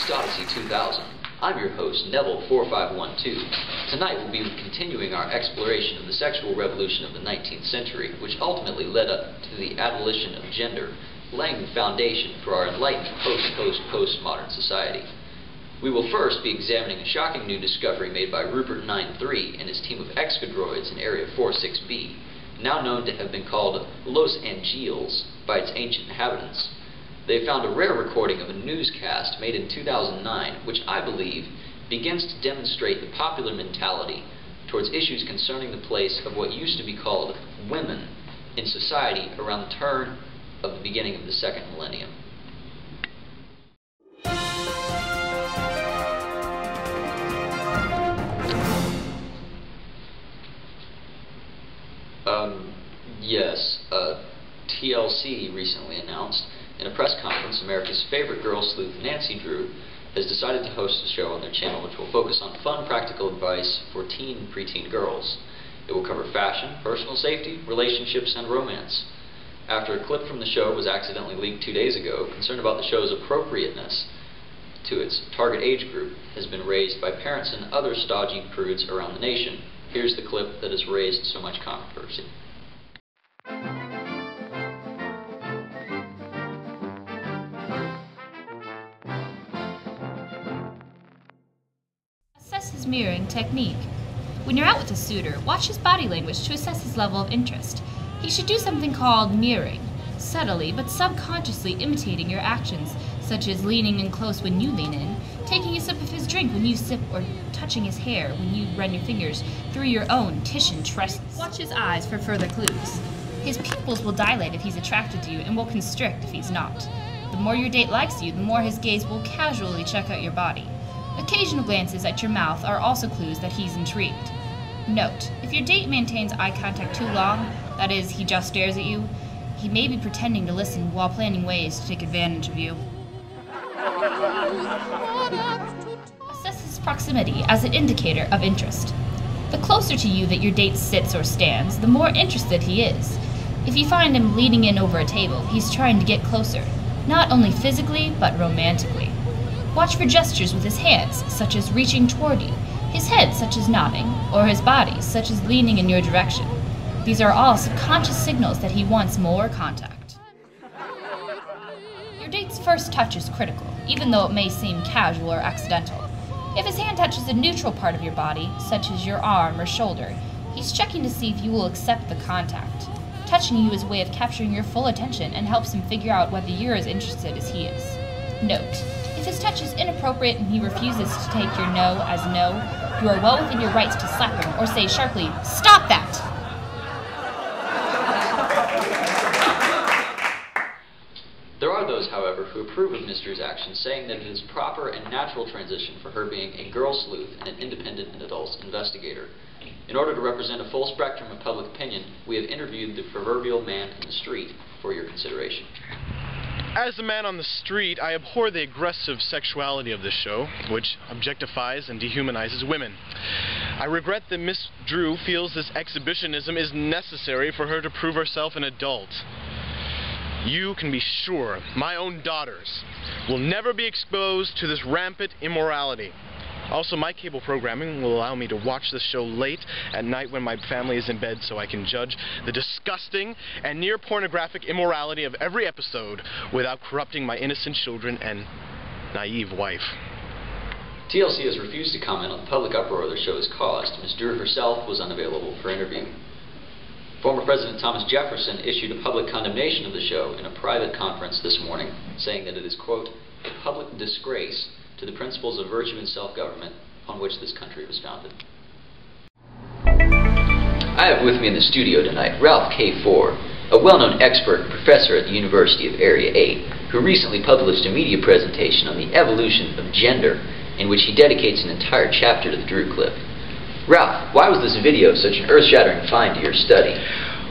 Histodessey 2000. I'm your host, Neville4512. Tonight we'll be continuing our exploration of the sexual revolution of the 19th century, which ultimately led up to the abolition of gender, laying the foundation for our enlightened post-postmodern society. We will first be examining a shocking new discovery made by Rupert 93 and his team of excadroids in Area 46B, now known to have been called Los Angeles by its ancient inhabitants. They found a rare recording of a newscast made in 2009, which I believe begins to demonstrate the popular mentality towards issues concerning the place of what used to be called women in society around the turn of the beginning of the second millennium. TLC recently announced in a press conference America's favorite girl sleuth, Nancy Drew, has decided to host a show on their channel which will focus on fun, practical advice for teen and preteen girls. It will cover fashion, personal safety, relationships, and romance. After a clip from the show was accidentally leaked 2 days ago, concern about the show's appropriateness to its target age group has been raised by parents and other stodgy prudes around the nation. Here's the clip that has raised so much controversy. Assess his mirroring technique. When you're out with a suitor, watch his body language to assess his level of interest. He should do something called mirroring, subtly but subconsciously imitating your actions, such as leaning in close when you lean in, taking a sip of his drink when you sip, or touching his hair when you run your fingers through your own Titian tresses. Watch his eyes for further clues. His pupils will dilate if he's attracted to you and will constrict if he's not. The more your date likes you, the more his gaze will casually check out your body. Occasional glances at your mouth are also clues that he's intrigued. Note, if your date maintains eye contact too long, that is, he just stares at you, he may be pretending to listen while planning ways to take advantage of you. Assess his proximity as an indicator of interest. The closer to you that your date sits or stands, the more interested he is. If you find him leaning in over a table, he's trying to get closer, not only physically, but romantically. Watch for gestures with his hands, such as reaching toward you, his head, such as nodding, or his body, such as leaning in your direction. These are all subconscious signals that he wants more contact. Your date's first touch is critical, even though it may seem casual or accidental. If his hand touches a neutral part of your body, such as your arm or shoulder, he's checking to see if you will accept the contact. Touching you is a way of capturing your full attention and helps him figure out whether you're as interested as he is. Note, if his touch is inappropriate and he refuses to take your no as no, you are well within your rights to slap him or say sharply, "Stop that!" There are those, however, who approve of Ms. Drew's actions, saying that it is proper and natural transition for her being a girl sleuth and an independent and adult investigator. In order to represent a full spectrum of public opinion, we have interviewed the proverbial man in the street for your consideration. As a man on the street, I abhor the aggressive sexuality of this show, which objectifies and dehumanizes women. I regret that Miss Drew feels this exhibitionism is necessary for her to prove herself an adult. You can be sure my own daughters will never be exposed to this rampant immorality. Also, my cable programming will allow me to watch this show late at night when my family is in bed so I can judge the disgusting and near-pornographic immorality of every episode without corrupting my innocent children and naive wife. TLC has refused to comment on the public uproar the show has caused. Ms. Drew herself was unavailable for interview. Former President Thomas Jefferson issued a public condemnation of the show in a private conference this morning, saying that it is, quote, "a public disgrace to the principles of virtue and self-government upon which this country was founded." I have with me in the studio tonight Ralph K. Ford, a well-known expert and professor at the University of Area 8, who recently published a media presentation on the evolution of gender, in which he dedicates an entire chapter to the Drew clip. Ralph, why was this video such an earth-shattering find to your study?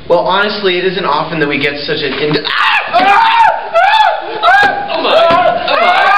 Well, honestly, it isn't often that we get such an Oh my!